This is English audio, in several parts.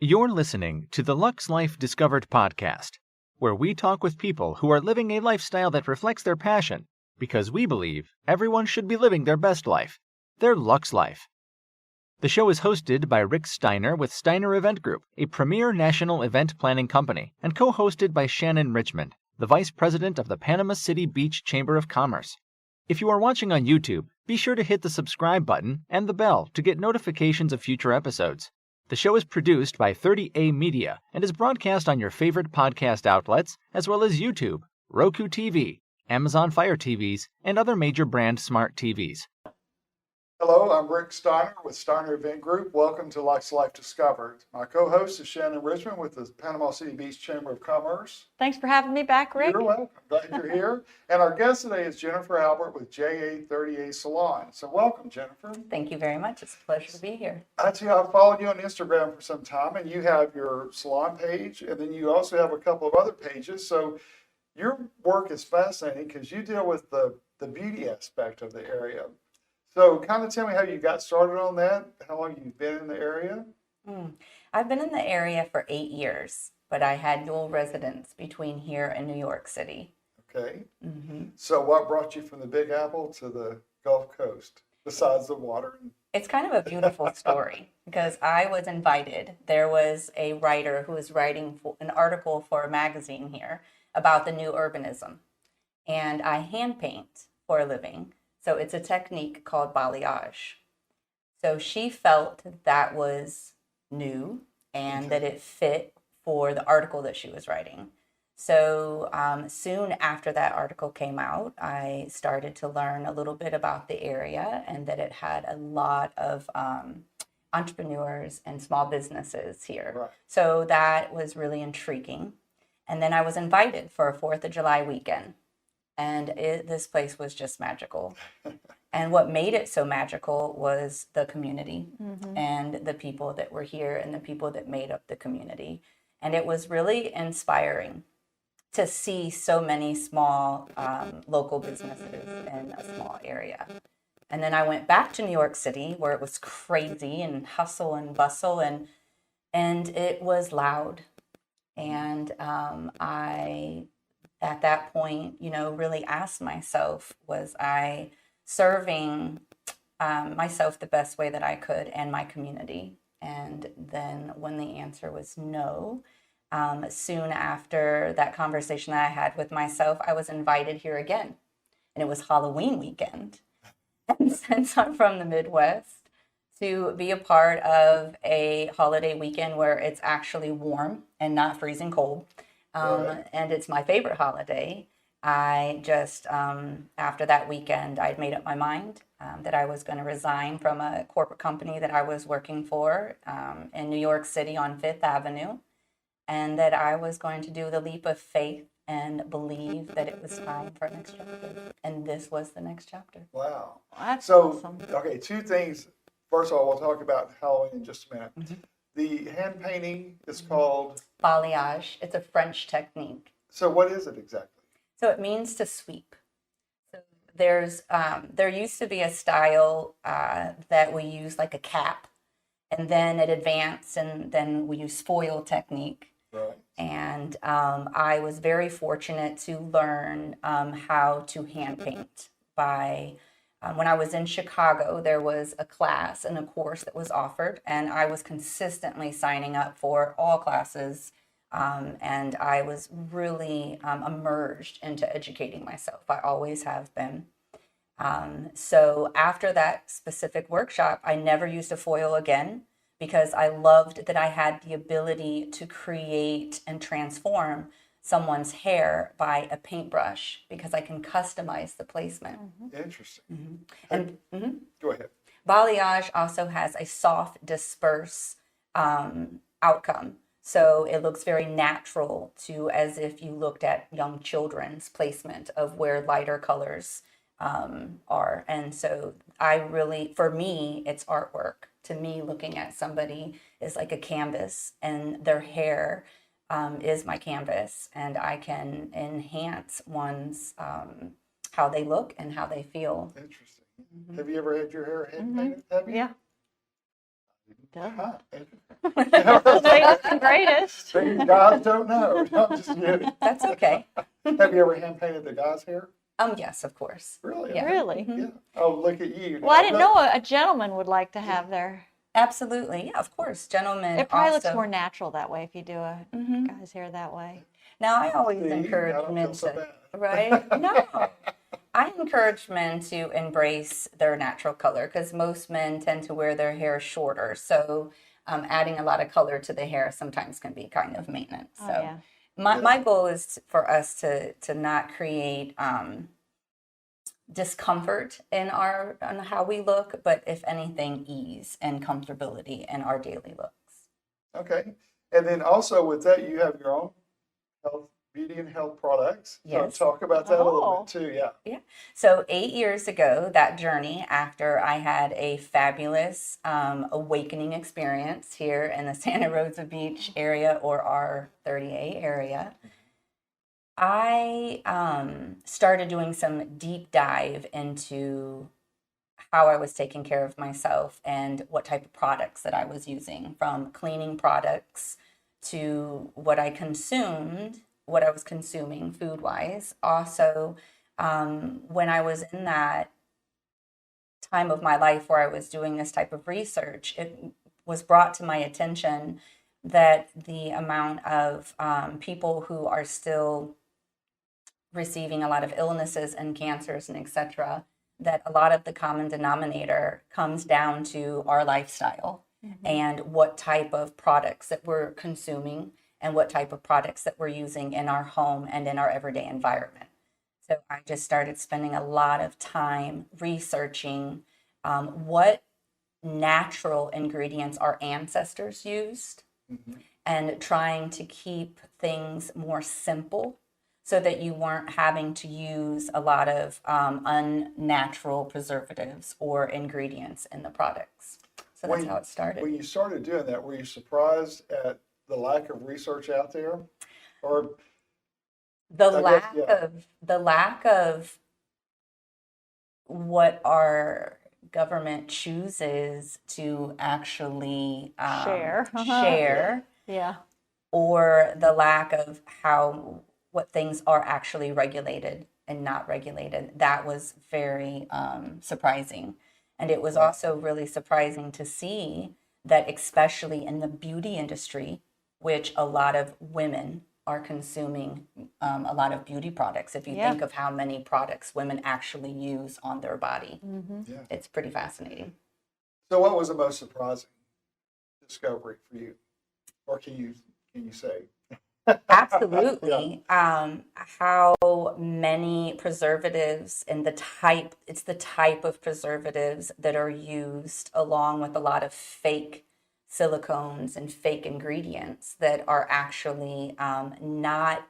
You're listening to the Lux Life Discovered podcast, where we talk with people who are living a lifestyle that reflects their passion, because we believe everyone should be living their best life, their Lux Life. The show is hosted by Rick Steiner with Steiner Event Group, a premier national event planning company, and co-hosted by Shannon Richmond, the Vice President of the Panama City Beach Chamber of Commerce. If you are watching on YouTube, be sure to hit the subscribe button and the bell to get notifications of future episodes. The show is produced by 30A Media and is broadcast on your favorite podcast outlets, as well as YouTube, Roku TV, Amazon Fire TVs, and other major brand smart TVs. Hello, I'm Rick Steiner with Steiner Event Group. Welcome to Lux Life Discovered. My co-host is Shannon Richmond with the Panama City Beach Chamber of Commerce. Thanks for having me back, Rick. You're welcome. Glad you're here. And our guest today is Jennifer Albert with JA30A Salon. So welcome, Jennifer. Thank you very much. It's a pleasure to be here. I've followed you on Instagram for some time, and you have your salon page, and then you also have a couple of other pages. So your work is fascinating because you deal with the beauty aspect of the area. So kind of tell me how you got started on that, how long you've been in the area? I've been in the area for 8 years, but I had dual residence between here and New York City. Okay. So what brought you from the Big Apple to the Gulf Coast, besides the water? It's kind of a beautiful story because I was invited. There was a writer who was writing an article for a magazine here about the new urbanism, and I hand paint for a living. So it's a technique called balayage. So she felt that was new and that it fit for the article that she was writing. So soon after that article came out, I started to learn a little bit about the area and that it had a lot of entrepreneurs and small businesses here. Right. So that was really intriguing. And then I was invited for a 4th of July weekend. And this place was just magical. And what made it so magical was the community and the people that were here and the people that made up the community. And it was really inspiring to see so many small local businesses in a small area. And then I went back to New York City where it was crazy and hustle and bustle and it was loud. And I at that point, really asked myself, was I serving myself the best way that I could and my community? And then when the answer was no, soon after that conversation that I had with myself, I was invited here again. And it was Halloween weekend. And since I'm from the Midwest, to be a part of a holiday weekend where it's actually warm and not freezing cold, and it's my favorite holiday. I just, after that weekend, I'd made up my mind that I was going to resign from a corporate company that I was working for in New York City on 5th Avenue, and that I was going to do the leap of faith and believe that it was time for a next chapter. And this was the next chapter. Wow. That's So, awesome. okay, two things. First of all, we'll talk about Halloween in just a minute. The hand painting is called? Balayage. It's a French technique. So what is it exactly? So it means to sweep. So there used to be a style that we use like a cap, and then it advanced, and then we use foil technique. Right. And I was very fortunate to learn how to hand paint by. When I was in Chicago, there was a class and a course that was offered, and I was consistently signing up for all classes, and I was really immersed into educating myself. I always have been. So after that specific workshop, I never used a foil again because I loved that I had the ability to create and transform someone's hair by a paintbrush because I can customize the placement. Interesting. And Go ahead. balayage also has a soft disperse outcome. So it looks very natural to as if you looked at young children's placement of where lighter colors are. And so for me, it's artwork. To me, looking at somebody is like a canvas, and their hair is my canvas, and I can enhance one's how they look and how they feel. Interesting. Have you ever had your hair hand painted? Have you? Yeah. doesn't. Huh. The latest and greatest. Things guys don't know. No, I'm just kidding. That's okay. Have you ever hand painted the guy's hair? Yes, of course. Really? Yeah. Really? Yeah. Oh, look at you. Well, I didn't know a gentleman would like to have their. Absolutely. Yeah, of course. Gentlemen It probably also. looks more natural that way if you do a Mhm. guy's hair that way. Now, I always See, encourage I don't men feel so to, bad. right? No. I encourage men to embrace their natural color because most men tend to wear their hair shorter. So, adding a lot of color to the hair sometimes can be kind of maintenance. Oh, So, yeah. my goal is for us to not create discomfort in on how we look, but if anything, ease and comfortability in our daily looks. Okay. And then also with that, you have your own health, beauty and health products. Yes. So talk about that a little Oh. bit too. Yeah. So 8 years ago, that journey after I had a fabulous awakening experience here in the Santa Rosa Beach area or our 30A area, I started doing some deep dive into how I was taking care of myself and what type of products that I was using, from cleaning products to what I consumed, what I was consuming food wise. Also, when I was in that time of my life where I was doing this type of research, it was brought to my attention that the amount of people who are still receiving a lot of illnesses and cancers and etc., that a lot of the common denominator comes down to our lifestyle and what type of products that we're consuming and what type of products that we're using in our home and in our everyday environment. So I just started spending a lot of time researching what natural ingredients our ancestors used and trying to keep things more simple so that you weren't having to use a lot of unnatural preservatives or ingredients in the products. So that's how it started. When you started doing that, were you surprised at the lack of research out there? Or The I lack guess, yeah. of what our government chooses to actually Share. share, Yeah. or the lack of what things are actually regulated and not regulated. That was very surprising. And it was also really surprising to see that, especially in the beauty industry, which a lot of women are consuming a lot of beauty products. If you Yeah. think of how many products women actually use on their body, Yeah. it's pretty fascinating. So what was the most surprising discovery for you? Or can you say? Absolutely. How many preservatives and it's the type of preservatives that are used, along with a lot of fake silicones and fake ingredients that are actually not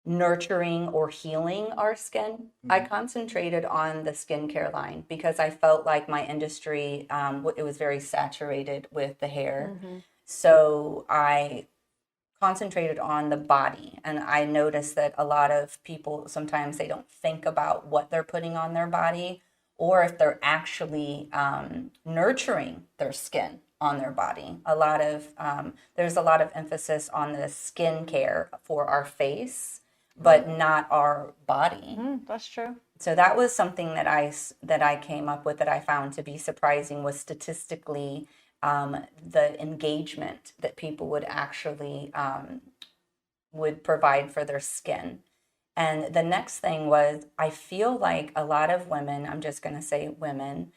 nurturing or healing our skin. I concentrated on the skincare line because I felt like my industry, it was very saturated with the hair. So I concentrated on the body, and I noticed that a lot of people, sometimes they don't think about what they're putting on their body or if they're actually nurturing their skin on their body. There's a lot of emphasis on the skin care for our face, but not our body. That's true. So that was something that I came up with that I found to be surprising, was statistically the engagement that people would actually would provide for their skin. And the next thing was, I feel like a lot of women, I'm just going to say women,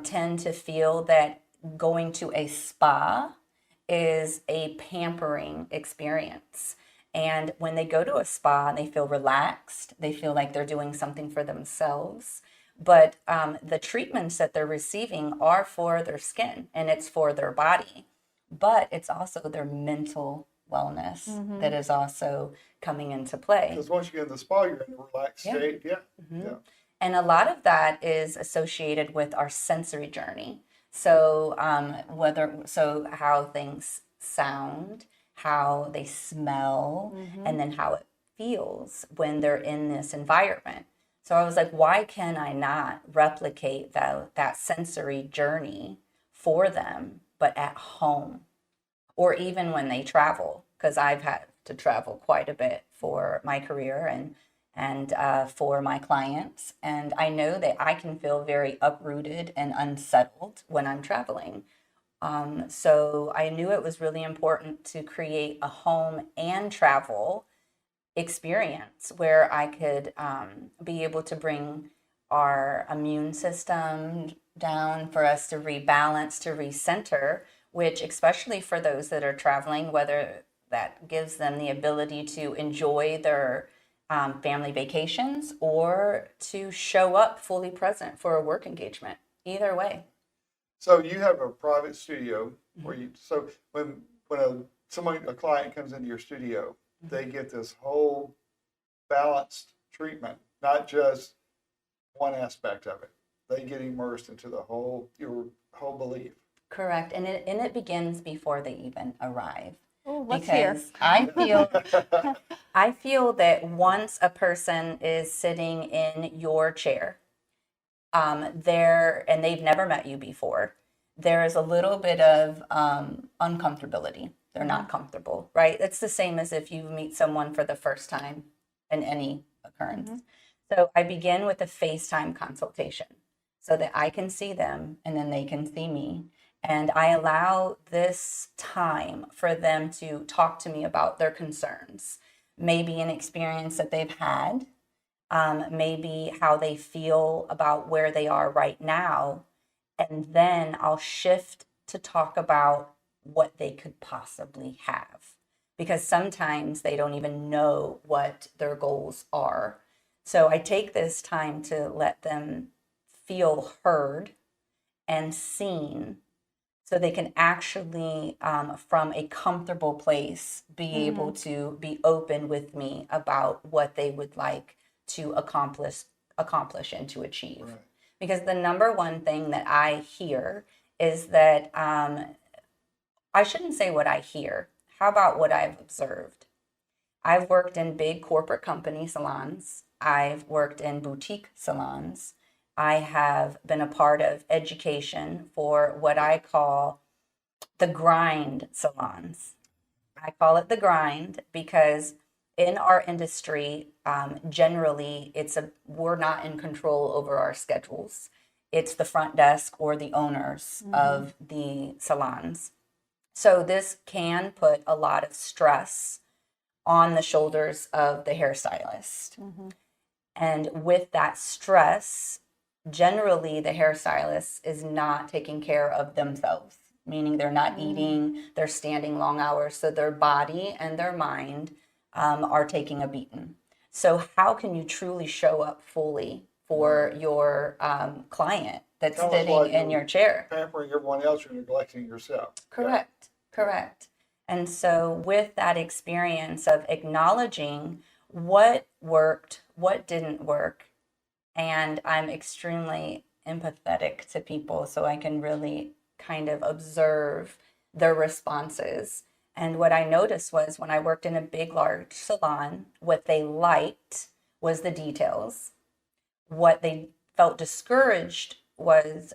tend to feel that going to a spa is a pampering experience. And when they go to a spa, they feel relaxed. They feel like they're doing something for themselves. But the treatments that they're receiving are for their skin and it's for their body. But it's also their mental wellness that is also coming into play. Because once you get in the spa, you're in a relaxed state. Yeah. Yeah. And a lot of that is associated with our sensory journey. So how things sound, how they smell, and then how it feels when they're in this environment. So I was like, why can I not replicate that sensory journey for them, but at home, or even when they travel, because I've had to travel quite a bit for my career and for my clients. And I know that I can feel very uprooted and unsettled when I'm traveling. So I knew it was really important to create a home and travel experience where I could be able to bring our immune system down, for us to rebalance, to recenter, which, especially for those that are traveling, whether that gives them the ability to enjoy their family vacations or to show up fully present for a work engagement. Either way. So you have a private studio where so when a client comes into your studio, they get this whole balanced treatment, not just one aspect of it. They get immersed into your whole belief. Correct. And it begins before they even arrive. Oh, let's hear. Because I feel that once a person is sitting in your chair, there, and they've never met you before, there is a little bit of uncomfortability. They're not comfortable, right? It's the same as if you meet someone for the first time in any occurrence. So I begin with a FaceTime consultation so that I can see them and then they can see me. And I allow this time for them to talk to me about their concerns, maybe an experience that they've had, maybe how they feel about where they are right now. And then I'll shift to talk about what they could possibly have, because sometimes they don't even know what their goals are. So I take this time to let them feel heard and seen, so they can actually, from a comfortable place, be able to be open with me about what they would like to accomplish and to achieve. Right. Because the number one thing that I hear is that, I shouldn't say what I hear. How about what I've observed? I've worked in big corporate company salons. I've worked in boutique salons. I have been a part of education for what I call the grind salons. I call it the grind because in our industry, generally, we're not in control over our schedules. It's the front desk or the owners of the salons. So this can put a lot of stress on the shoulders of the hairstylist. And with that stress, generally the hairstylist is not taking care of themselves, meaning they're not eating, they're standing long hours, so their body and their mind are taking a beating. So how can you truly show up fully for your client that's Almost sitting like in your chair? Pampering everyone else, you're neglecting yourself. Correct. And so with that experience of acknowledging what worked, what didn't work, and I'm extremely empathetic to people, so I can really kind of observe their responses. And what I noticed was when I worked in a big, large salon, what they liked was the details. What they felt discouraged was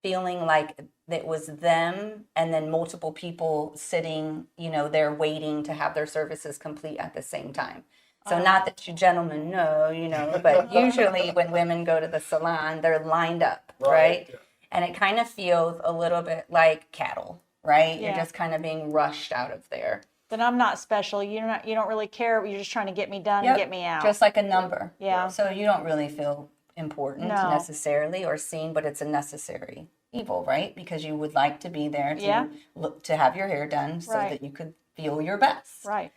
feeling like it was them and then multiple people sitting, there waiting to have their services complete at the same time. So not that you gentlemen know, but usually when women go to the salon, they're lined up, right? Yeah. And it kind of feels a little bit like cattle, right? Yeah. You're just kind of being rushed out of there. Then I'm not special. You don't really care. You're just trying to get me done and get me out. Just like a number. Yeah. So you don't really feel important necessarily or seen, but it's a necessary evil, right? Because you would like to be there to look, to have your hair done so that you could feel your best. Right.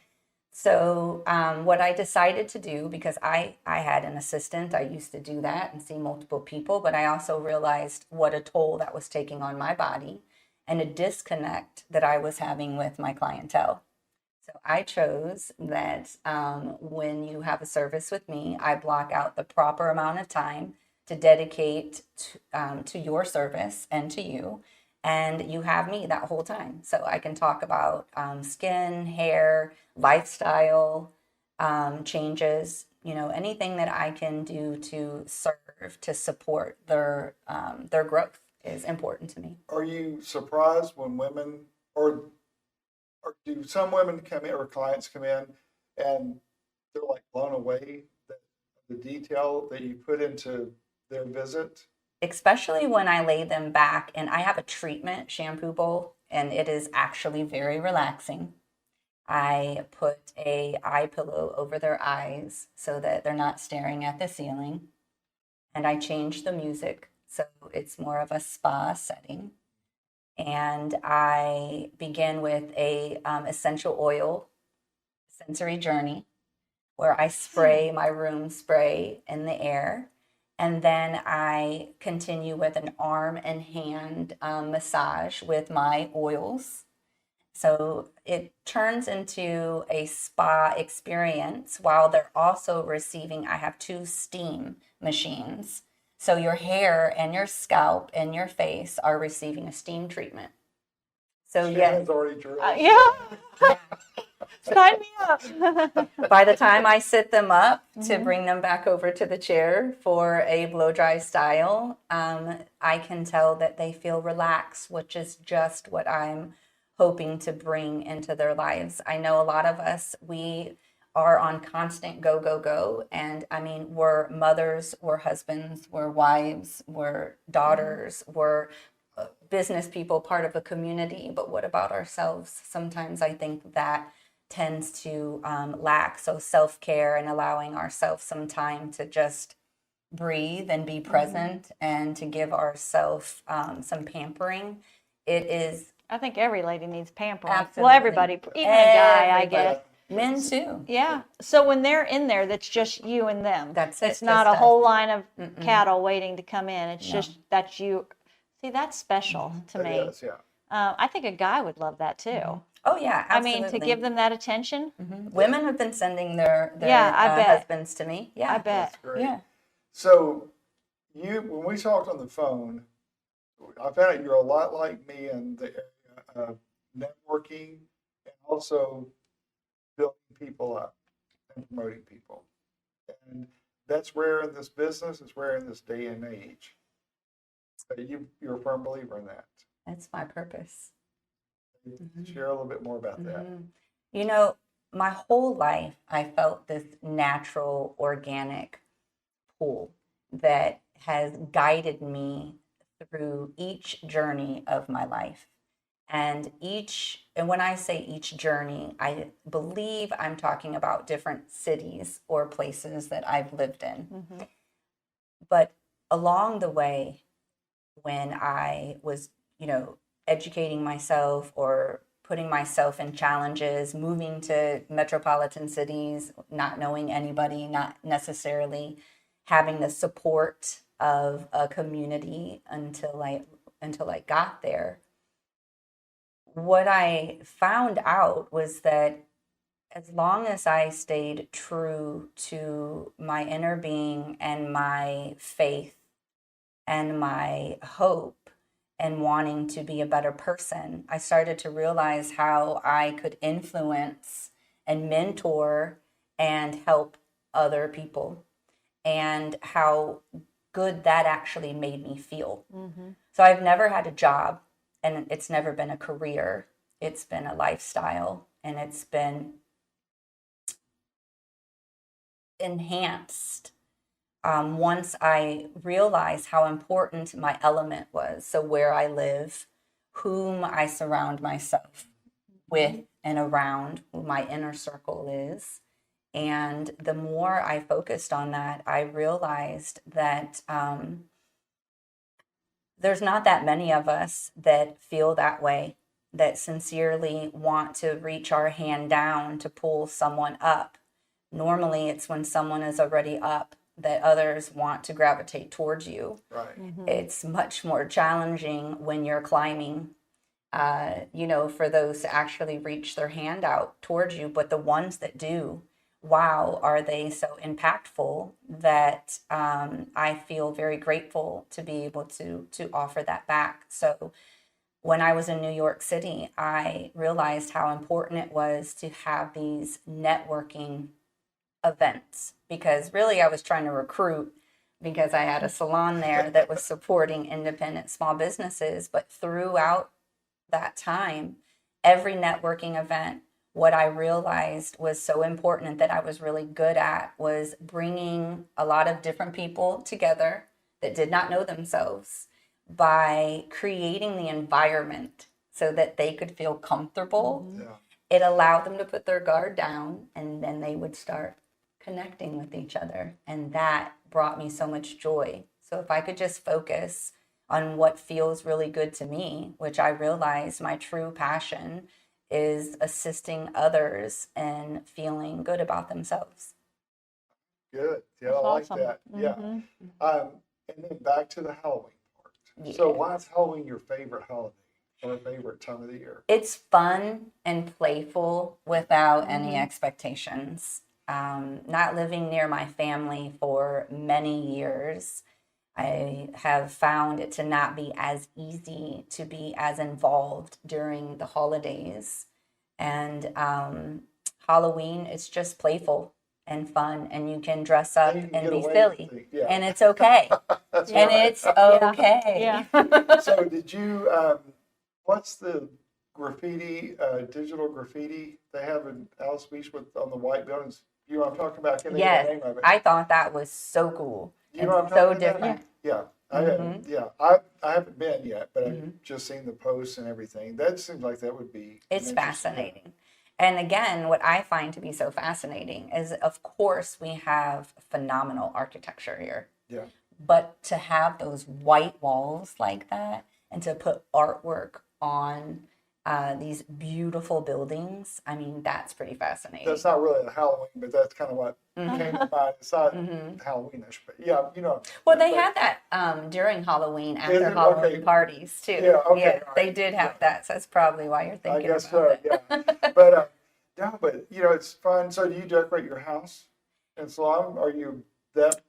So what I decided to do, because I had an assistant, I used to do that and see multiple people, but I also realized what a toll that was taking on my body and a disconnect that I was having with my clientele. So I chose that when you have a service with me, I block out the proper amount of time to dedicate to your service and to you. And you have me that whole time. So I can talk about skin, hair, lifestyle changes, anything that I can do to serve, to support their growth. is important to me. Are you surprised when women, or do some women come in or clients come in and they're like blown away that the detail that you put into their visit? Especially when I lay them back, and I have a treatment shampoo bowl, and it is actually very relaxing. I put a eye pillow over their eyes so that they're not staring at the ceiling. And I change the music so it's more of a spa setting. And I begin with a essential oil sensory journey where I spray my room spray in the air. And then I continue with an arm and hand massage with my oils. So it turns into a spa experience while they're also receiving, I have 2 steam machines. So your hair and your scalp and your face are receiving a steam treatment. So Shannon's already drilled. Yeah. Sign me up. by the time I sit them up to bring them back over to the chair for a blow dry style, I can tell that they feel relaxed, which is just what I'm hoping to bring into their lives. I know a lot of us, we are on constant go, go, go. And I mean, we're mothers, we're husbands, we're wives, we're daughters, we're business people, part of a community. But what about ourselves? Sometimes I think that tends to lack. So self-care and allowing ourselves some time to just breathe and be present and to give ourselves some pampering. It is. I think every lady needs pampering. Absolutely. Well, everybody, even a guy, I get. Men too. Yeah. So when they're in there, that's just you and them. That's it. It's not just a us. whole line of cattle waiting to come in. It's just that's you. See, that's special to me. It is, yeah. I think a guy would love that too. Oh yeah, absolutely. I mean, to give them that attention. Women have been sending their Yeah, I bet. husbands to me. Yeah, I bet. That's great. Yeah. So when we talked on the phone, I found out you're a lot like me in the area of networking and also building people up and promoting people. And that's rare in this business. It's rare in this day and age. So you're a firm believer in that. That's my purpose. Share a little bit more about that. You know, my whole life, I felt this natural, organic pull that has guided me through each journey of my life. And when I say each journey, I believe I'm talking about different cities or places that I've lived in. But along the way, when I was, educating myself or putting myself in challenges, moving to metropolitan cities, not knowing anybody, not necessarily having the support of a community until I got there. What I found out was that as long as I stayed true to my inner being and my faith and my hope and wanting to be a better person, I started to realize how I could influence and mentor and help other people and how good that actually made me feel. So I've never had a job, and it's never been a career. It's been a lifestyle, and it's been enhanced once I realized how important my element was. So where I live, whom I surround myself with and around, who my inner circle is. And the more I focused on that, I realized that there's not that many of us that feel that way, that sincerely want to reach our hand down to pull someone up. Normally, it's when someone is already up that others want to gravitate towards you. Right. It's much more challenging when you're climbing, for those to actually reach their hand out towards you. But the ones that do, wow, are they so impactful that I feel very grateful to be able to offer that back. So when I was in New York City, I realized how important it was to have these networking events, because really I was trying to recruit because I had a salon there that was supporting independent small businesses. But throughout that time, every networking event, what I realized was so important and that I was really good at was bringing a lot of different people together that did not know themselves by creating the environment so that they could feel comfortable. Yeah. It allowed them to put their guard down, and then they would start connecting with each other. And that brought me so much joy. So if I could just focus on what feels really good to me, which I realized my true passion is assisting others in feeling good about themselves. Good. Yeah, That's I like awesome. that. Yeah. Mhm. And then back to the Halloween part. So why is Halloween your favorite holiday or favorite time of the year? It's fun and playful without any Mhm. expectations. Not living near my family for many years, I have found it to not be as easy to be as involved during the holidays. And Halloween, it's just playful and fun, and you can dress up And you can and get be away silly, with it. Yeah. and it's okay. That's And right. it's okay. So did you, what's the graffiti, digital graffiti they have in Alice Beach with on the white buildings? You know what I'm talking about? I can't think of Yes, the name of it. I thought that was so cool. You know what I'm It's talking so about? different. Yeah. Mhm. I haven't been yet, but Mhm. I've just seen the posts and everything. That seems like that would be an It's interesting- fascinating. And again, what I find to be so fascinating is, of course, we have phenomenal architecture here. Yeah. But to have those white walls like that and to put artwork on these beautiful buildings, I mean, that's pretty fascinating. That's not really a Halloween, but that's kind of what Mhm. came to mind. It's not Mhm. Halloweenish, but yeah, you know. Well, they but- had that during Halloween, Is after it? Halloween Okay. parties too. Yeah, okay, all They right. did have Yeah. that, so that's probably why you're I thinking guess about so, it. yeah. But no, but you know, it's fun. So do you decorate your house in Salem? Are you that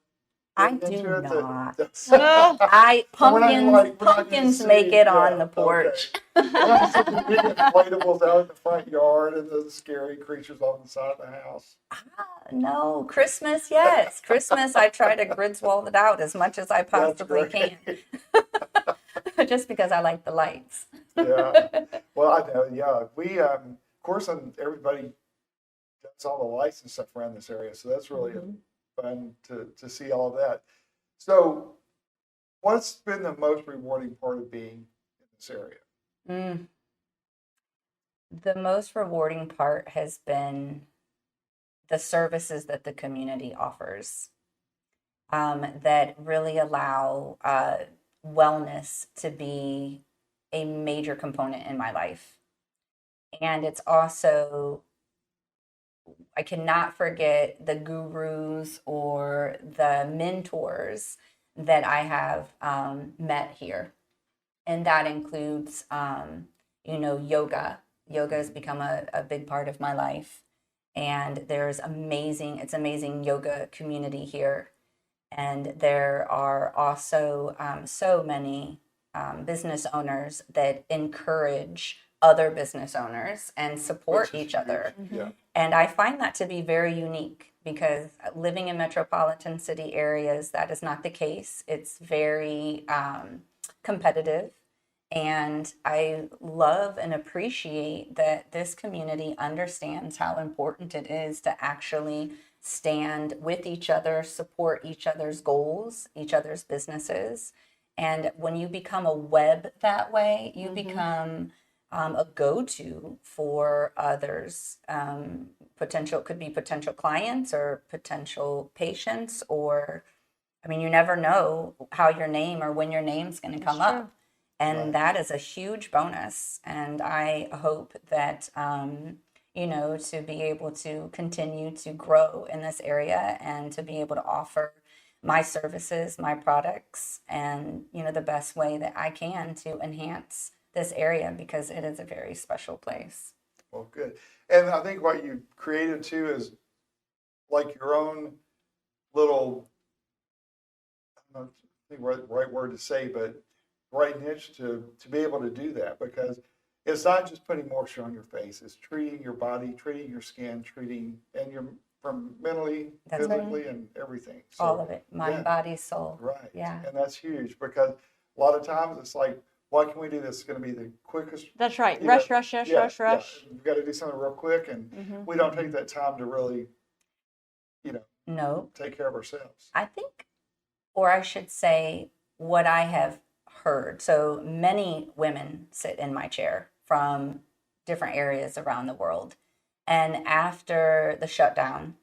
I into do it not. No. So we're not gonna, we're not gonna Pumpkins see- make it on yeah, the porch. Okay. We're not gonna see the big inflatables out in the front yard and the scary creatures on the side of the house. No, Christmas, yes. Christmas, I try to Griswold it out as much as I That's possibly great. can, just because I like the lights. Yeah. Well, I know. Yeah, we of course, everybody does all the lights and stuff around this area, so that's really fun to see all of that. So, what's been the most rewarding part of being in this area? Mm. The most rewarding part has been the services that the community offers that really allow wellness to be a major component in my life. And it's also, I cannot forget the gurus or the mentors that I have met here. And that includes, yoga. Yoga has become a big part of my life. And it's amazing yoga community here. And there are also so many business owners that encourage other business owners and support Which is each other. huge. Yeah. And I find that to be very unique because living in metropolitan city areas, that is not the case. It's very competitive. And I love and appreciate that this community understands how important it is to actually stand with each other, support each other's goals, each other's businesses. And when you become a web that way, you become a go-to for others. Could be potential clients or potential patients, or I mean, you never know how your name or when your name's going to come up. And Right. that is a huge bonus. And I hope that, to be able to continue to grow in this area and to be able to offer my services, my products, and, the best way that I can to enhance this area because it is a very special place. Well, good. And I think what you created too is like your own little, I don't know the right word to say, but right niche to be able to do that because it's not just putting moisture on your face, it's treating your body, treating your skin, and from mentally, That's right. physically, and everything. So, All of it, mind, yeah. body, soul. Right. Yeah. And that's huge because a lot of times it's like, why can we do this? It's going to be the quickest. That's right. you Rush, know, rush, rush, yeah, rush, rush. We've got to do something real quick, and we don't take that time to really, No, take care of ourselves. I think, or I should say, what I have heard. So many women sit in my chair from different areas around the world. And after the shutdown,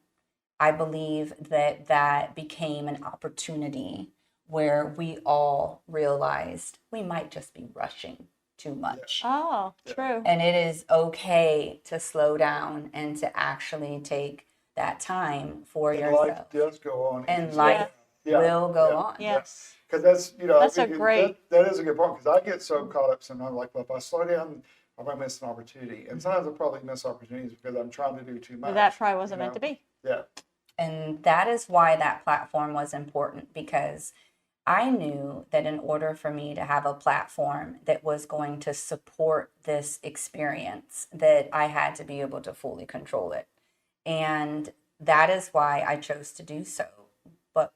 I believe that that became an opportunity where we all realized we might just be rushing too much. Oh, true. And it is okay to slow down and to actually take that time for And yourself. life does go on. And easy. life Yeah, will go yeah. on. Yes. Because that's, That's I a mean, great- that is a good point, because I get so caught up sometimes, like, well, if I slow down, I might miss an opportunity. And sometimes I probably miss opportunities because I'm trying to do too much. But that probably wasn't you meant to know? be. Yeah. And that is why that platform was important, because I knew that in order for me to have a platform that was going to support this experience, that I had to be able to fully control it. And that is why I chose to do so. But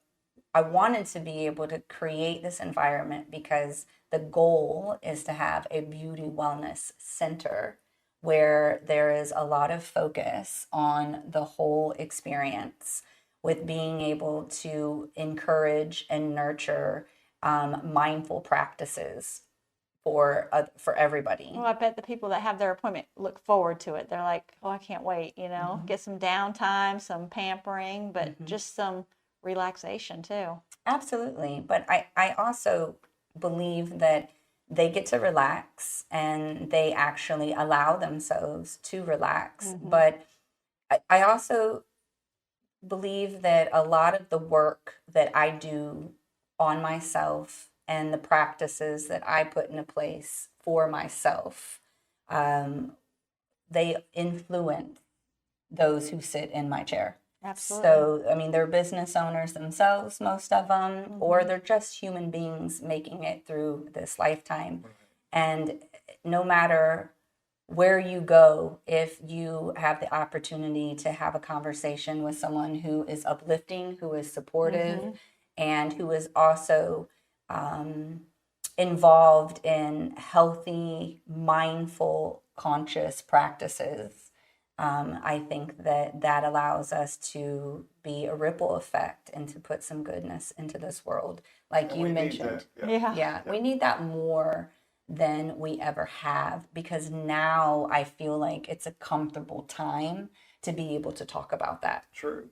I wanted to be able to create this environment because the goal is to have a beauty wellness center where there is a lot of focus on the whole experience, with being able to encourage and nurture mindful practices for everybody. Well, I bet the people that have their appointment look forward to it. They're like, oh, I can't wait, get some downtime, some pampering, but just some relaxation too. Absolutely. But I also believe that they get to relax and they actually allow themselves to relax. But I also believe that a lot of the work that I do on myself and the practices that I put into place for myself, they influence those who sit in my chair. Absolutely. So, I mean, they're business owners themselves, most of them, or they're just human beings making it through this lifetime. And no matter where you go, if you have the opportunity to have a conversation with someone who is uplifting, who is supportive, and who is also involved in healthy, mindful, conscious practices, I think that allows us to be a ripple effect and to put some goodness into this world, like And you we need mentioned. that, yeah. Yeah, we need that more than we ever have, because now I feel like it's a comfortable time to be able to talk about that. True.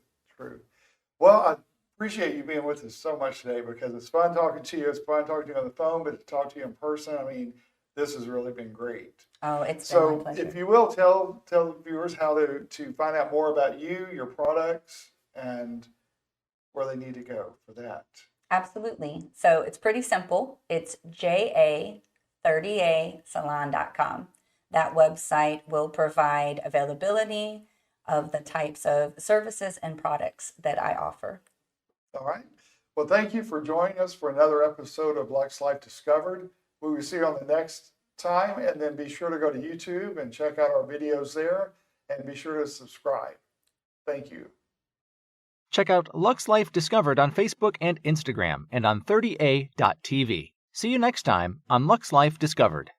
Well, I appreciate you being with us so much today, because it's fun talking to you. It's fun talking to you on the phone, but to talk to you in person, I mean, this has really been great. Oh, it's been my So pleasure. if you will, tell the viewers how to find out more about you, your products, and where they need to go for that. Absolutely. So it's pretty simple. It's ja30asalon.com. That website will provide availability of the types of services and products that I offer. All right. Well, thank you for joining us for another episode of Lux Life Discovered. We will see you on the next time, and then be sure to go to YouTube and check out our videos there, and be sure to subscribe. Thank you. Check out Lux Life Discovered on Facebook and Instagram and on 30a.tv. See you next time on Lux Life Discovered.